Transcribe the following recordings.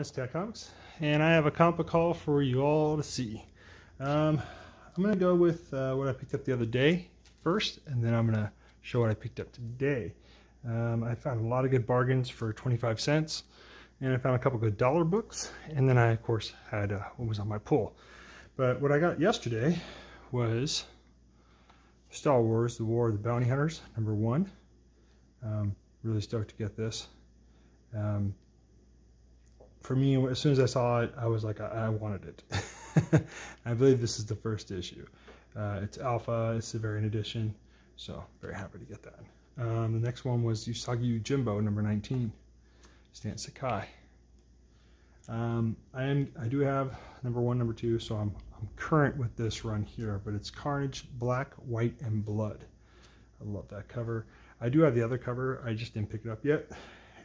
it's Tat Comics, and I have a comic book haul for you all to see. I'm going to go with what I picked up the other day first, and then I'm going to show what I picked up today. I found a lot of good bargains for 25 cents, and I found a couple good dollar books, and then I, of course, had what was on my pull. But what I got yesterday was Star Wars, The War of the Bounty Hunters, #1. Really stoked to get this. For me, as soon as I saw it, I was like, I wanted it. I believe this is the first issue. It's Alpha, it's the variant edition, so very happy to get that. The next one was Usagi Yojimbo, #19, Stan Sakai. I do have #1, #2, so I'm current with this run here, but it's Carnage, Black, White, and Blood. I love that cover. I do have the other cover, I just didn't pick it up yet.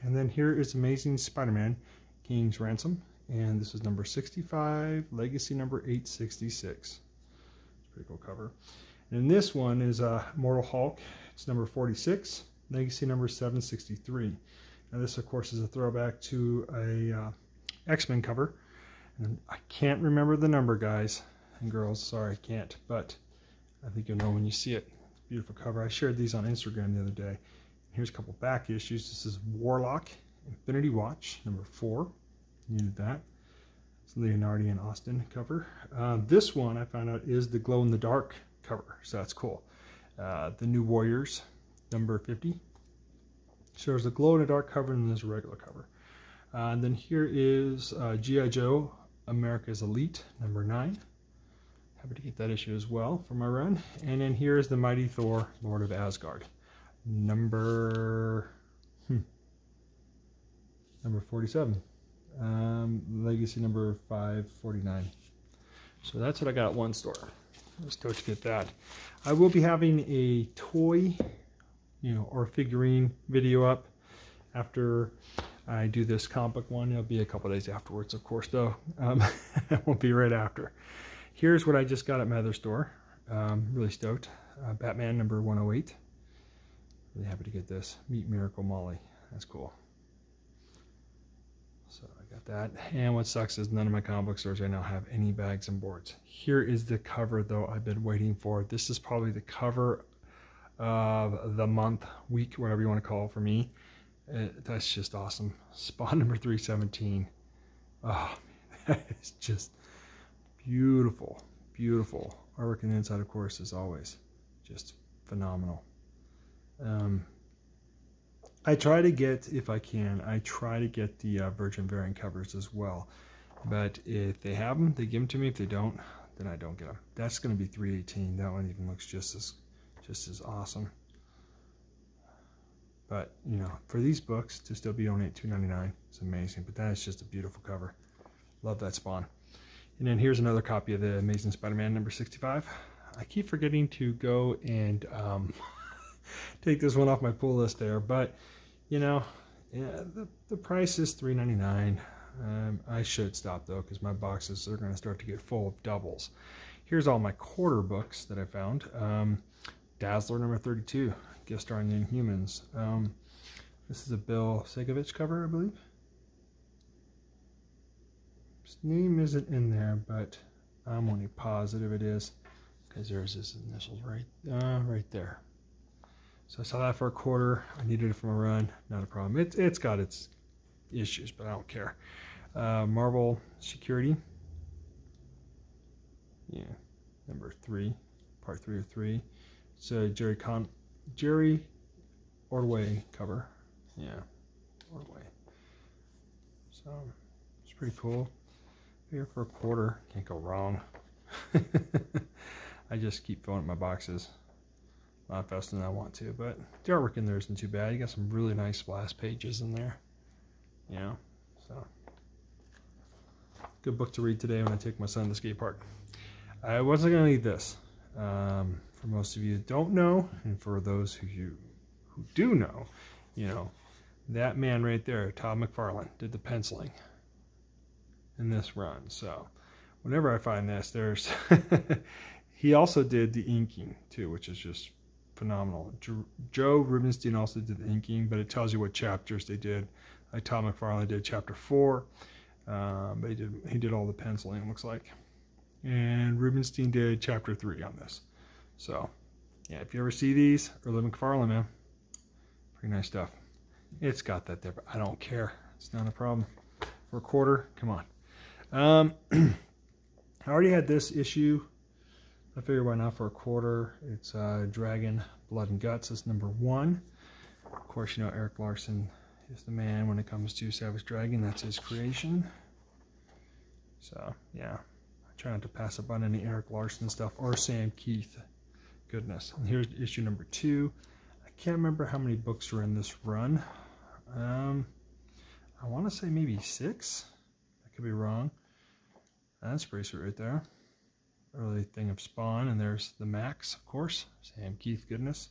And then here is Amazing Spider-Man, King's Ransom, and this is number 65, Legacy number 866. It's a pretty cool cover. And this one is Immortal Hulk. It's number 46, Legacy number 763. Now this, of course, is a throwback to a X-Men cover. And I can't remember the number, guys and girls. Sorry, I can't. But I think you'll know when you see it. Beautiful cover. I shared these on Instagram the other day. Here's a couple back issues. This is Warlock, Infinity Watch, #4. Needed that. It's Leonardi and Austin cover. This one I found out is the glow in the dark cover, so that's cool. The New Warriors, number 50. So there's a glow in the dark cover and there's a regular cover. And then here is G.I. Joe, America's Elite, #9. Happy to get that issue as well for my run. And then here is the Mighty Thor, Lord of Asgard, number 47. Legacy number 549. So that's what I got at one store. Let's go to get that. I will be having a toy, or figurine video up after I do this comic book one. It'll be a couple days afterwards, of course, though. It won't be right after. Here's what I just got at my other store. Really stoked. Batman number 108. Really happy to get this. Meet Miracle Molly. That's cool. So I got that. And what sucks is none of my comic book stores right now have any bags and boards. Here is the cover, though, I've been waiting for. This is probably the cover of the month, week, whatever you want to call it for me. That's just awesome. Spawn number 317. Oh, that is just beautiful, beautiful. Artwork on the inside, of course, as always, just phenomenal. I try to get, if I can, I try to get the Virgin variant covers as well. But if they have them, they give them to me. If they don't, then I don't get them. That's going to be 318. That one even looks just as awesome. But for these books to still be only at $2.99, it's amazing. But that is just a beautiful cover. Love that Spawn. And then here's another copy of the Amazing Spider-Man number 65. I keep forgetting to go and take this one off my pull list there, but yeah, the price is $3.99. I should stop though, because my boxes are going to start to get full of doubles. Here's all my quarter books that I found. Dazzler number 32, guest starring in Inhumans. This is a Bill Segovich cover, I believe. His name isn't in there, but I'm only positive it is, because there's his initials right there. So I saw that for a quarter. I needed it for my run. Not a problem. It's got its issues, but I don't care. Marvel Security. Yeah, number 3, part 3 of 3. It's a Jerry Ordway cover. Yeah, Ordway. So it's pretty cool. Here for a quarter, can't go wrong. I just keep filling up my boxes. Not faster than I want to, but the artwork in there isn't too bad. You got some really nice splash pages in there. So good book to read today when I take my son to the skate park. I wasn't going to need this. For most of you that don't know, and for those who do know, that man right there, Todd McFarlane, did the penciling in this run. So whenever I find this, there's he also did the inking too, which is just phenomenal. Joe Rubenstein also did the inking, but it tells you what chapters they did. Like Todd McFarlane did chapter 4, But he did all the penciling, it looks like. And Rubenstein did chapter 3 on this. So, yeah, if you ever see these, or live in McFarlane, man, pretty nice stuff. It's got that there, but I don't care. It's not a problem. For a quarter, come on. I already had this issue. I figured why not for a quarter. It's Dragon, Blood and Guts. It's number 1. Of course, you know Eric Larson is the man when it comes to Savage Dragon. That's his creation. So, yeah. I try not to pass up on any Eric Larson stuff or Sam Keith. Goodness. And here's issue number 2. I can't remember how many books are in this run. I want to say maybe 6. I could be wrong. That's pretty sweet right there. Early thing of Spawn, and there's the Max, of course. Sam Keith goodness.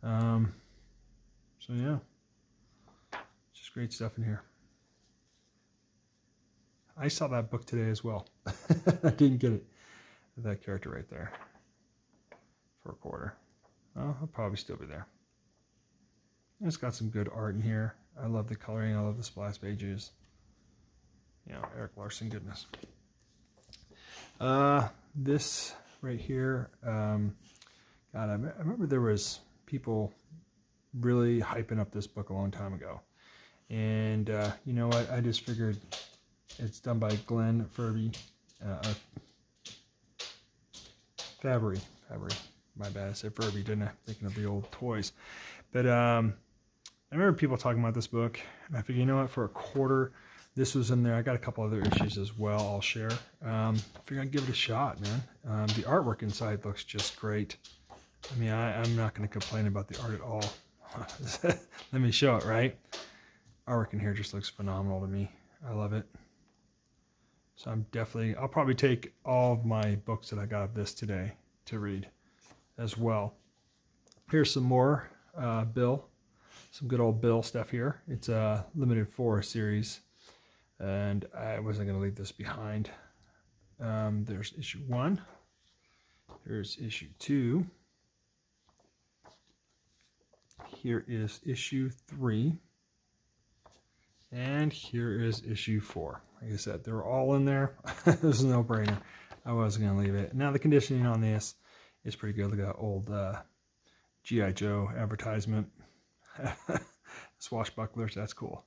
So yeah. Just great stuff in here. I saw that book today as well. I didn't get it. That character right there. For a quarter. Well, I'll probably still be there. It's got some good art in here. I love the coloring. I love the splash pages. You know, Eric Larson goodness. This right here, God, I remember there was people really hyping up this book a long time ago. And you know what? I just figured it's done by Glenn Fabry. Fabry. My bad, I said Furby, didn't I? Thinking of the old toys. But I remember people talking about this book, and I figured, you know what, for a quarter, this was in there. I got a couple other issues as well I'll share. I figured I'd give it a shot, man. The artwork inside looks just great. I mean, I'm not going to complain about the art at all. Let me show it, right? Artwork in here just looks phenomenal to me. I love it. So I'll probably take all of my books that I got of this today to read as well. Here's some more Bill. Some good old Bill stuff here. It's a limited 4 series, and I wasn't going to leave this behind. There's issue 1. Here's issue 2. Here is issue 3. And here is issue 4. Like I said, they're all in there. This is a no-brainer. I wasn't going to leave it. Now the conditioning on this is pretty good. Look at that old G.I. Joe advertisement. Swashbucklers, that's cool.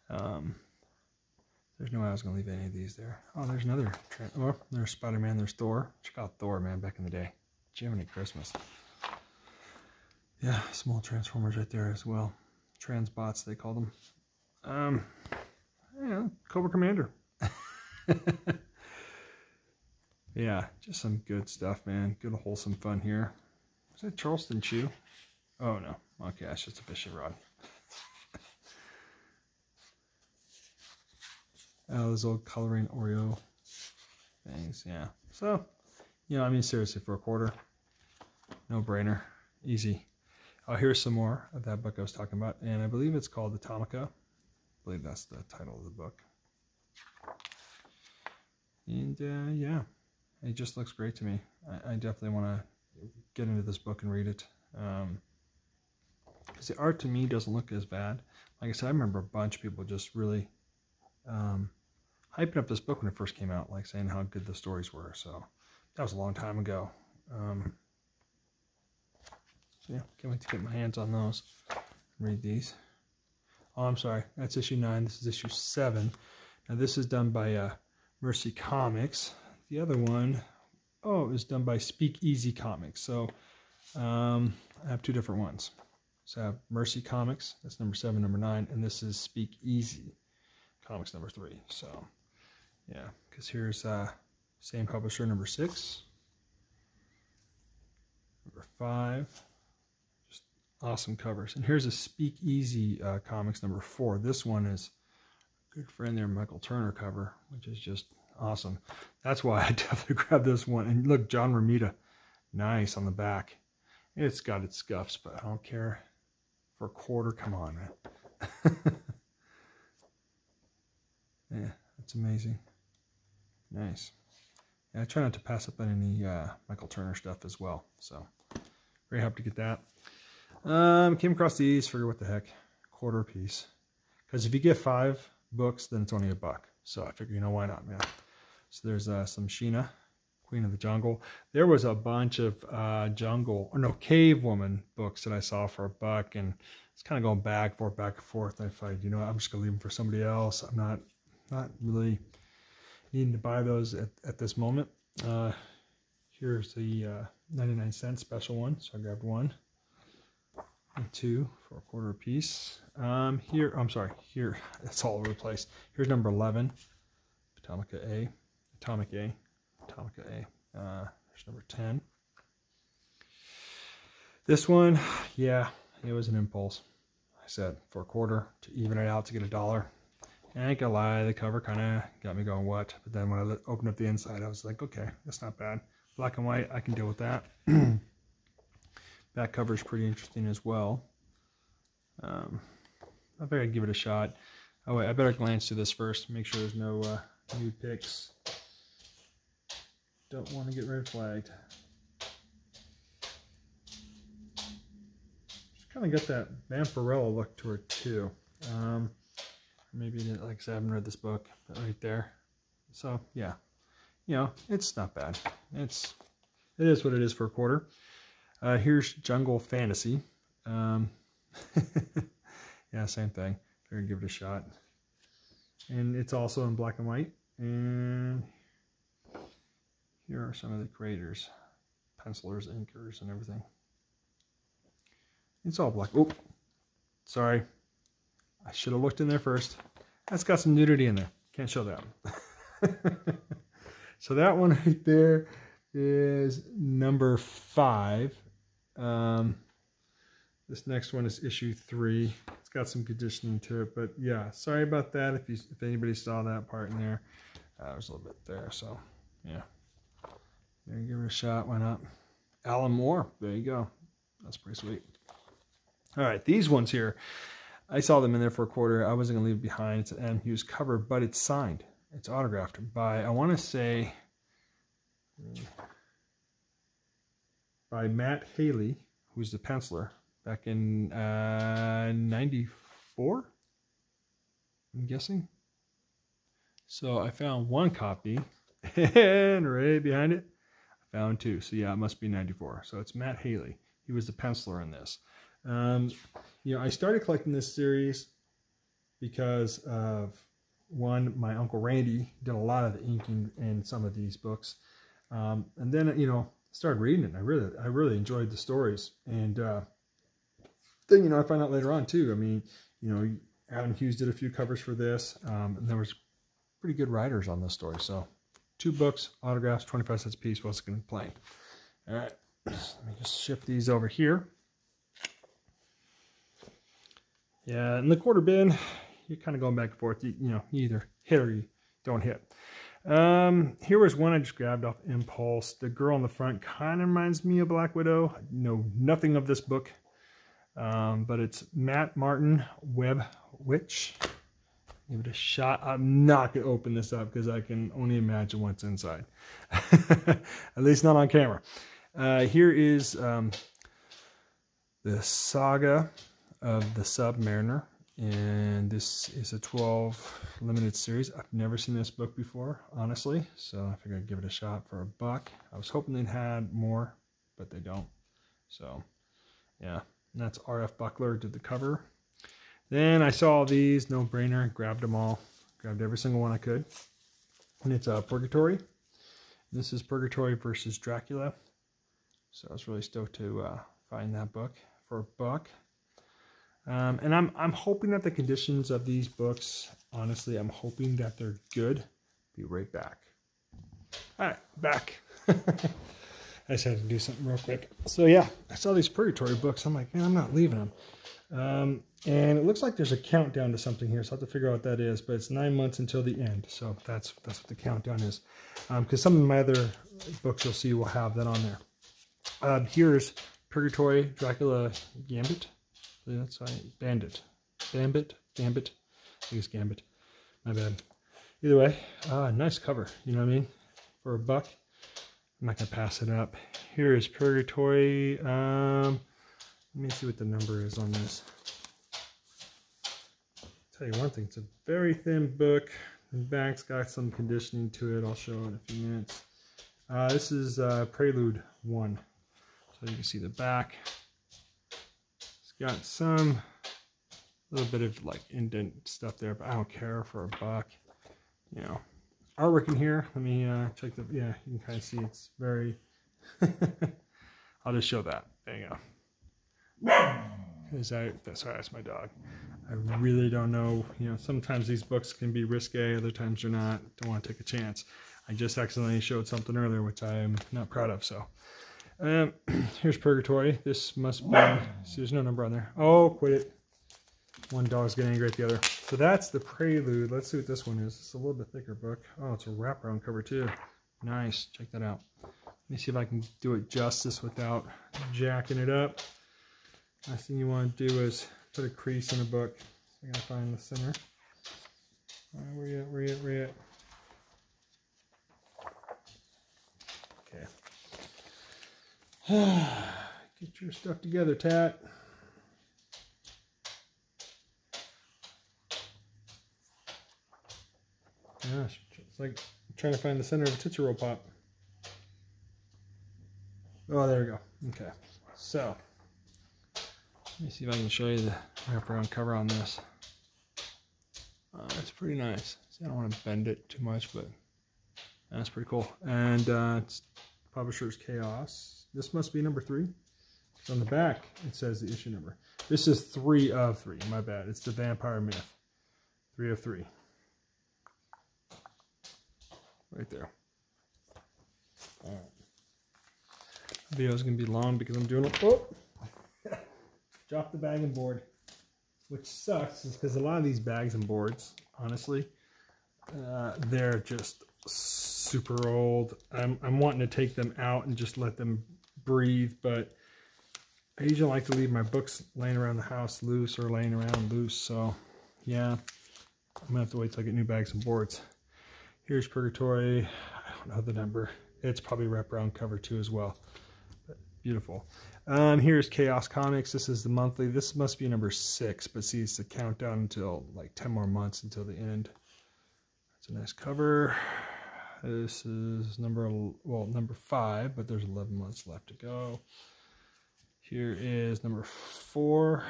There's no way I was going to leave any of these there. Oh, there's another. Oh, there's Spider-Man, there's Thor. Check out Thor, man, back in the day. Jiminy Christmas. Yeah, small Transformers right there as well. Transbots, they call them. Yeah, Cobra Commander. Yeah, just some good stuff, man. Good, wholesome fun here. Is that Charleston Chew? Oh, no. Okay, that's just a fishing rod. Oh, those old coloring Oreo things, yeah. So, you know, I mean, seriously, for a quarter, no brainer, easy. Oh, here's some more of that book I was talking about, and I believe it's called Atomica. I believe that's the title of the book. And, yeah, it just looks great to me. I definitely want to get into this book and read it. Because the art to me doesn't look as bad. Like I said, I remember a bunch of people just really hyping up this book when it first came out, like saying how good the stories were. So that was a long time ago. So yeah, can't wait to get my hands on those and read these. Oh, I'm sorry, that's issue 9. This is issue 7. Now this is done by Mercy Comics. The other one, oh, it was done by Speakeasy Comics. So I have 2 different ones. So I have Mercy Comics, that's number 7, number 9, and this is Speakeasy Comics number 3. So yeah, because here's same publisher, number 6, number 5. Just awesome covers. And here's a Speakeasy Comics number 4. This one is a good friend there, Michael Turner cover, which is just awesome. That's why I definitely grabbed this one. And look, John Romita, nice on the back. It's got its scuffs, but I don't care. For a quarter, come on, man. Yeah, that's amazing. Nice. Yeah, I try not to pass up on any Michael Turner stuff as well. So, very happy to get that. Came across these, figure what the heck, quarter piece. Because if you get 5 books, then it's only $1. So I figured, you know, why not, man? So there's some Sheena, Queen of the Jungle. There was a bunch of cave woman books that I saw for $1, and it's kind of going back and forth. And I thought, you know, I'm just gonna leave them for somebody else. I'm not really needing to buy those at this moment. Here's the 99-cent special one, so I grabbed 1 and 2 for $0.25 a piece. Here it's all over the place. Here's number 11, Atomic A. There's number 10. This one, yeah, it was an impulse. I said for $0.25 to even it out to get $1. And I ain't gonna lie, the cover kind of got me going, what? But then when I opened up the inside, I was like, okay, that's not bad. Black and white, I can deal with that. Back cover is pretty interesting as well. I figured I'd give it a shot. Oh wait, I better glance through this first, make sure there's no new picks. Don't want to get red flagged. Just kind of got that Vampirella look to her too. Maybe like I said, I haven't read this book, but right there. So yeah, you know, it's not bad. It is what it is for $0.25. Here's Jungle Fantasy. Yeah, same thing. Figured give it a shot. And it's also in black and white. And here are some of the creators, pencilers, inkers, and everything. It's all black. Oh, sorry. I should have looked in there first. That's got some nudity in there. Can't show that one. So that one right there is number 5. This next one is issue 3. It's got some conditioning to it, but yeah, sorry about that. If anybody saw that part in there, there's a little bit there. So yeah, there, give it a shot. Why not? Alan Moore. There you go. That's pretty sweet. All right, these ones here, I saw them in there for $0.25. I wasn't gonna leave it behind. It's an M. Hughes cover, but it's signed. It's autographed by, I want to say, by Matt Haley, who's the penciler, back in 94, I'm guessing. So I found 1 copy, and right behind it, I found 2. So yeah, it must be 94. So it's Matt Haley. He was the penciler in this. You know, I started collecting this series because of, one, my Uncle Randy did a lot of the inking in some of these books. And then, you know, started reading it. And I really enjoyed the stories. And then, you know, I found out later on too. I mean, you know, Adam Hughes did a few covers for this, and there was pretty good writers on this story. So 2 books, autographs, 25 cents a piece. What's it going to play? All right, let me just shift these over here. Yeah, in the quarter bin, you're kind of going back and forth. You know, you either hit or you don't hit. Here was one I just grabbed off impulse. The girl on the front kind of reminds me of Black Widow. I know nothing of this book, but it's Matt Martin, Web Witch. Give it a shot. I'm not going to open this up because I can only imagine what's inside. At least not on camera. Here is the Saga of the Submariner. And this is a 12 limited series. I've never seen this book before, honestly. So I figured I'd give it a shot for $1. I was hoping they'd had more, but they don't. So yeah, and that's R.F. Buckler did the cover. Then I saw these, no brainer, grabbed them all. Grabbed every single one I could. And it's Purgatory. This is Purgatory versus Dracula. So I was really stoked to find that book for $1. And I'm hoping that the conditions of these books, honestly, I'm hoping that they're good. Be right back. All right, back. I just had to do something real quick. So yeah, I saw these Purgatory books. I'm like, man, I'm not leaving them. And it looks like there's a countdown to something here, so I have to figure out what that is. But it's 9 months until the end, so that's what the countdown is. Because some of my other books you'll see will have that on there. Here's Purgatory, Dracula, Gambit. That's right. Gambit. I think it's Gambit. My bad. Either way, nice cover. You know what I mean? For $1. I'm not gonna pass it up. Here is Purgatory. Let me see what the number is on this. I'll tell you one thing. It's a very thin book. The back's got some conditioning to it. I'll show it in a few minutes. This is Prelude 1. So you can see the back. It's got some little bit of like indent stuff there, but I don't care for a buck. You know, artwork in here. Let me check the. Yeah, you can kind of see it's very. I'll just show that. There you go. Sorry, that's my dog. I really don't know. You know, sometimes these books can be risque, other times they're not. Don't want to take a chance. I just accidentally showed something earlier, which I'm not proud of. So, here's Purgatory. This must be. See, there's no number on there. Oh, quit it. One dog's getting angry at the other. So that's the Prelude. Let's see what this one is. It's a little bit thicker book. Oh, it's a wraparound cover too. Nice. Check that out. Let me see if I can do it justice without jacking it up. Last thing you want to do is put a crease in a book. I gotta find the center. Where you at? Where you at? Where you at? Okay. Get your stuff together, Tat. Gosh, it's like trying to find the center of a Tootsie Roll Pop. Oh, there we go. Okay, so let me see if I can show you the wraparound cover on this. It's pretty nice. See, I don't want to bend it too much, but that's pretty cool. And it's publisher's Chaos. This must be number 3. On the back, it says the issue number. This is 3 of 3. My bad. It's the Vampire Myth. 3 of 3. Right there. All right. The video is going to be long because I'm doing it. Oh! Drop the bag and board. Which sucks is because a lot of these bags and boards, honestly, they're just super old. I'm wanting to take them out and just let them breathe, but I usually like to leave my books laying around the house loose or laying around loose. So, yeah, I'm going to have to wait till I get new bags and boards. Here's Purgatory. I don't know the number. It's probably wraparound cover too as well. But beautiful. Here's Chaos Comics. This is the monthly. This must be number 6, but see, it's the countdown until like 10 more months until the end. It's a nice cover. This is number 5, but there's 11 months left to go. Here is number 4,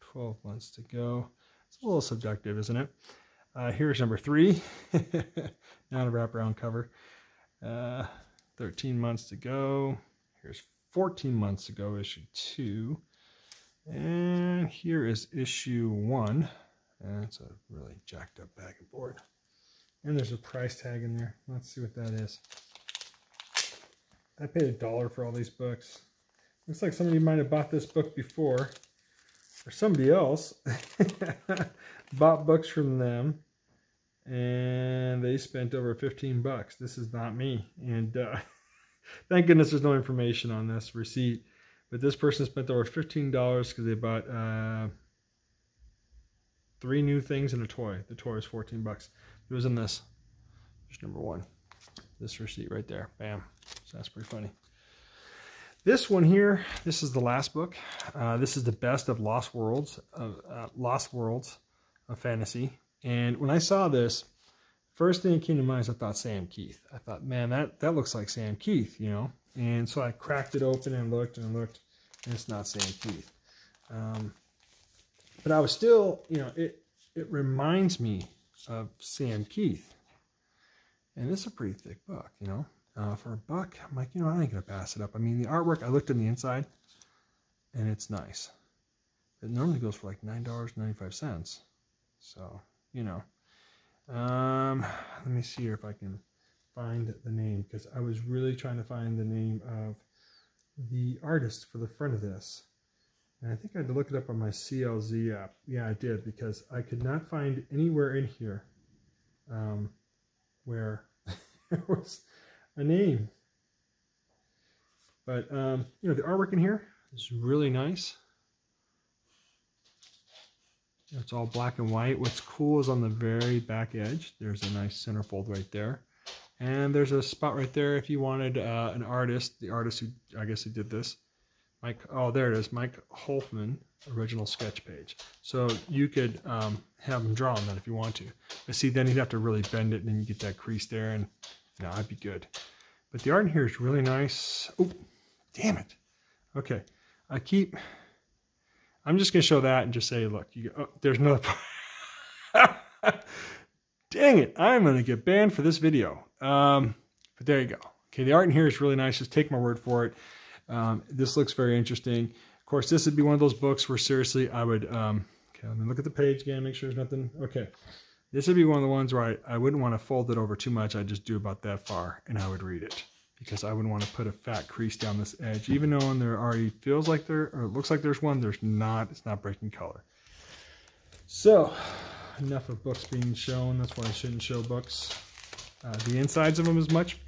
12 months to go. It's a little subjective, isn't it? Here's number 3, not a wraparound cover. 13 months to go. Here's 14 months to go, issue 2. And here is issue 1. And it's a really jacked up bag and board. And there's a price tag in there. Let's see what that is. I paid $1 for all these books. Looks like somebody might have bought this book before. Or somebody else bought books from them. And they spent over 15 bucks. This is not me. And thank goodness there's no information on this receipt. But this person spent over $15 because they bought 3 new things and a toy. The toy was 14 bucks. It was in this. There's number 1. This receipt right there. Bam. So that's pretty funny. This one here, this is the last book. This is the best of Lost Worlds of fantasy. And when I saw this, first thing that came to mind is I thought Sam Keith. I thought, man, that looks like Sam Keith, you know. And so I cracked it open and looked, and it's not Sam Keith. But I was still, you know, it reminds me of Sam Keith. And this is a pretty thick book, you know. For a buck, I'm like, you know, I ain't going to pass it up. I mean, the artwork, I looked on the inside, and it's nice. It normally goes for like $9.95. So, you know. Let me see here if I can find the name, because I was really trying to find the name of the artist for the front of this. And I think I had to look it up on my CLZ app. Yeah, I did, because I could not find anywhere in here where there was a name. But, you know, the artwork in here is really nice. It's all black and white. What's cool is on the very back edge, there's a nice centerfold right there. And there's a spot right there if you wanted an artist, the artist who, I guess, who did this. Mike, oh, there it is, Mike Holfman. original sketch page. So you could have him draw on that if you want to. But see, then you'd have to really bend it, and then you get that crease there, and no, I'd be good. But the art in here is really nice. Oh, damn it. Okay, I'm just gonna show that and just say, look, there's another part. Dang it, I'm gonna get banned for this video. But there you go. Okay, the art in here is really nice. Just take my word for it. This looks very interesting. Of course, this would be one of those books where seriously I would, okay, let me look at the page again, make sure there's nothing. Okay, this would be one of the ones where I wouldn't want to fold it over too much. I'd just do about that far and I would read it, because I wouldn't want to put a fat crease down this edge, even though there already feels like or it looks like there's one, there's not, it's not breaking color. So, enough of books being shown. That's why I shouldn't show books. The insides of them as much.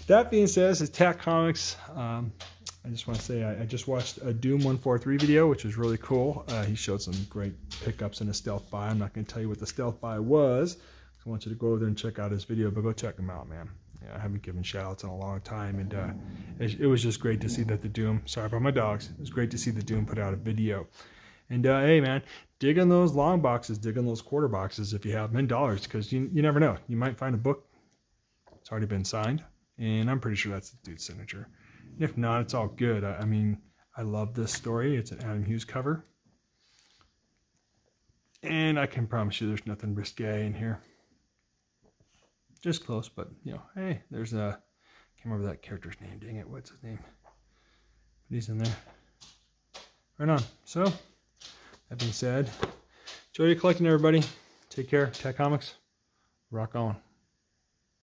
That being said, this is Tack Comics. I just want to say I just watched a Doom 143 video, which was really cool. He showed some great pickups in a stealth buy. I'm not going to tell you what the stealth buy was. I want you to go over there and check out his video, but go check him out, man. Yeah, I haven't given shout outs in a long time, and it was just great to see that the Doom, sorry about my dogs, it was great to see the Doom put out a video. And hey man, dig in those long boxes, dig in those quarter boxes if you have them in dollars, because you never know. You might find a book, it's already been signed, and I'm pretty sure that's the dude's signature. And if not, it's all good. I mean, I love this story. It's an Adam Hughes cover. And I can promise you there's nothing risque in here. Just close, but, you know, hey, there's a, can't remember that character's name, dang it, what's his name? But he's in there. Right on. So, that being said, enjoy your collecting, everybody. Take care. Tack Comics. Rock on.